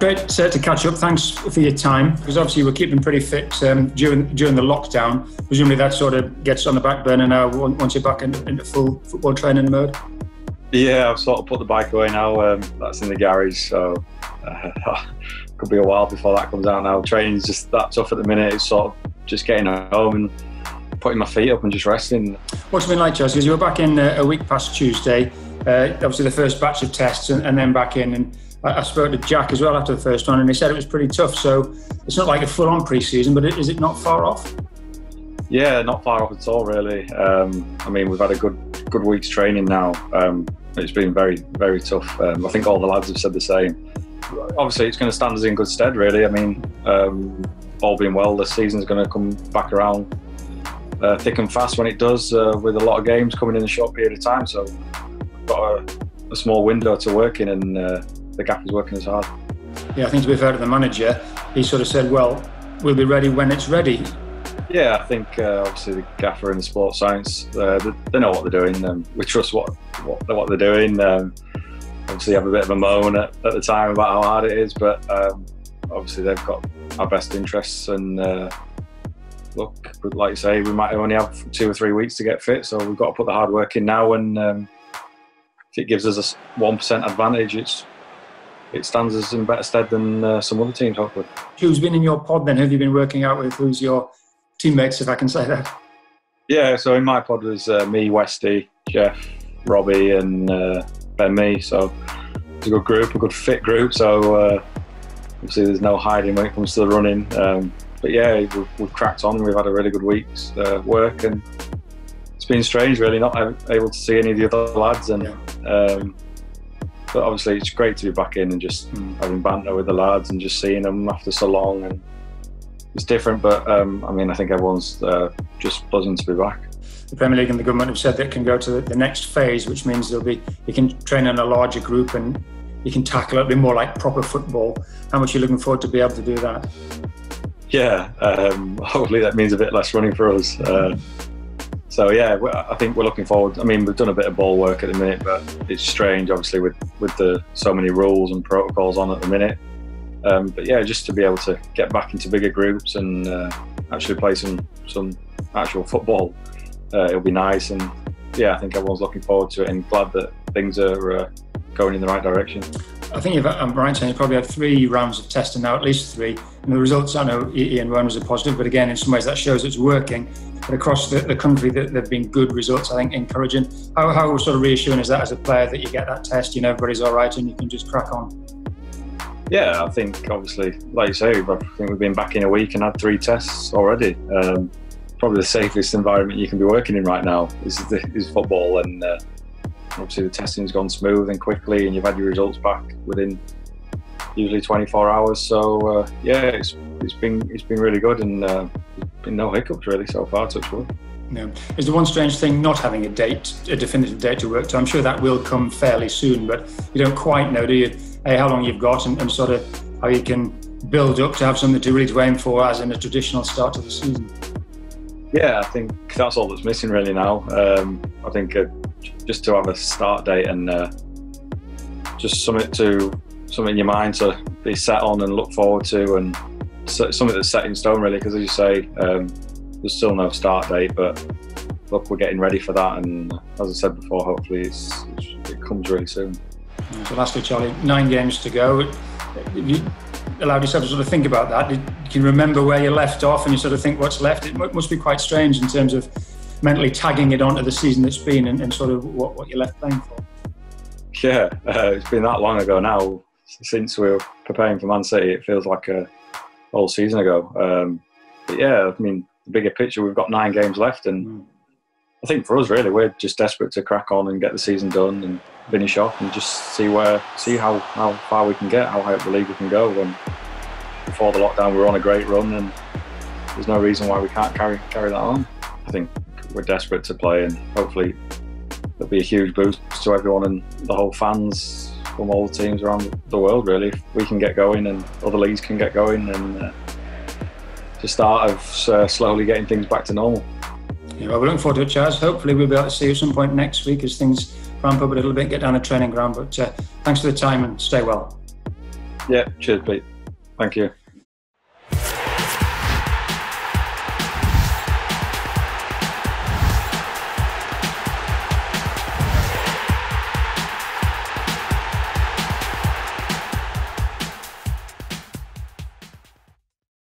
great to catch up. Thanks for your time, because obviously we're keeping pretty fit during the lockdown. Presumably that sort of gets on the back burner now once you're back into full football training mode. Yeah, I've sort of put the bike away now. That's in the garage, so could be a while before that comes out now. Training's just that tough at the minute. It's sort of just getting home and putting my feet up and just resting. What's it been like, Chelsea? Because you were back in a week past Tuesday. Obviously the first batch of tests and then back in. And I spoke to Jack as well after the first one, and he said it was pretty tough. So it's not like a full-on pre-season, but is it not far off? Yeah, not far off at all, really. I mean, we've had a good week's training now. It's been very, very tough. I think all the lads have said the same. Obviously, it's going to stand us in good stead, really. I mean, all being well, the season's going to come back around thick and fast when it does, with a lot of games coming in a short period of time. So we've got a small window to work in, and the gaffer's working as hard. Yeah, I think to be fair to the manager, he sort of said, well, we'll be ready when it's ready. Yeah, I think obviously the gaffer and the sports science, they know what they're doing. We trust what they're doing. Obviously have a bit of a moan at the time about how hard it is, but obviously they've got our best interests, and look, like you say, we might only have 2 or 3 weeks to get fit, so we've got to put the hard work in now, and if it gives us a 1% advantage, it stands us in better stead than some other teams, hopefully. Who's been in your pod then? Who have you been working out with? Who's your teammates, if I can say that? Yeah, so in my pod was me, Westy, Jeff, Robbie and Ben Me, so it's a good group, a good fit group, so obviously there's no hiding when it comes to the running, but yeah, we've cracked on. We've had a really good week's work, and it's been strange really not able to see any of the other lads, and but obviously it's great to be back in and just having banter with the lads and just seeing them after so long, and it's different, but I mean, I think everyone's just buzzing to be back. The Premier League and the government have said that it can go to the next phase, which means you can train in a larger group and you can tackle it a bit more like proper football. How much are you looking forward to be able to do that? Yeah, hopefully that means a bit less running for us. So yeah, I think we're looking forward. I mean, we've done a bit of ball work at the minute, but it's strange, obviously, with the so many rules and protocols on at the minute. But yeah, just to be able to get back into bigger groups and actually play some actual football, it'll be nice. And yeah, I think everyone's looking forward to it and glad that things are going in the right direction. I think if I'm right saying you probably had 3 rounds of testing now, at least 3. And the results, I know Ian one was a positive, but again, in some ways that shows it's working. But across the country, there have been good results, I think, encouraging. How sort of reassuring is that as a player that you get that test, you know, everybody's all right and you can just crack on? Yeah, I think obviously, like you say, I think we've been back in a week and had 3 tests already. Probably the safest environment you can be working in right now is football, and obviously the testing's gone smooth and quickly, and you've had your results back within usually 24 hours. So yeah, it's been really good, and there's been no hiccups really so far, touch wood. No. Is the one strange thing not having a definitive date to work to? I'm sure that will come fairly soon, but you don't quite know, do you? How long you've got and sort of how you can build up to have something to really aim for as in a traditional start to the season. Yeah, I think that's all that's missing really now. I think just to have a start date and just something in your mind to be set on and look forward to, and something that's set in stone really, because as you say, there's still no start date, but look, we're getting ready for that, and as I said before, hopefully it comes really soon. So lastly, Charlie, 9 games to go. Have you allowed yourself to sort of think about that? Can you remember where you left off and you sort of think what's left? It must be quite strange in terms of mentally tagging it onto the season that's been and sort of what you're left playing for. Yeah, it's been that long ago now. Since we were preparing for Man City, it feels like a whole season ago. But yeah, I mean, the bigger picture, we've got 9 games left, and I think for us really, we're just desperate to crack on and get the season done and finish off and just see how far we can get, how high up the league we can go. And before the lockdown, we were on a great run, and there's no reason why we can't carry that on. I think we're desperate to play, and hopefully there'll be a huge boost to everyone and the whole fans from all the teams around the world really. If we can get going and other leagues can get going, and to start of slowly getting things back to normal. Yeah, well, we're looking forward to it, Chaz. Hopefully we'll be able to see you at some point next week as things ramp up a little bit, get down the training ground. But thanks for the time and stay well. Yeah, cheers, Pete. Thank you.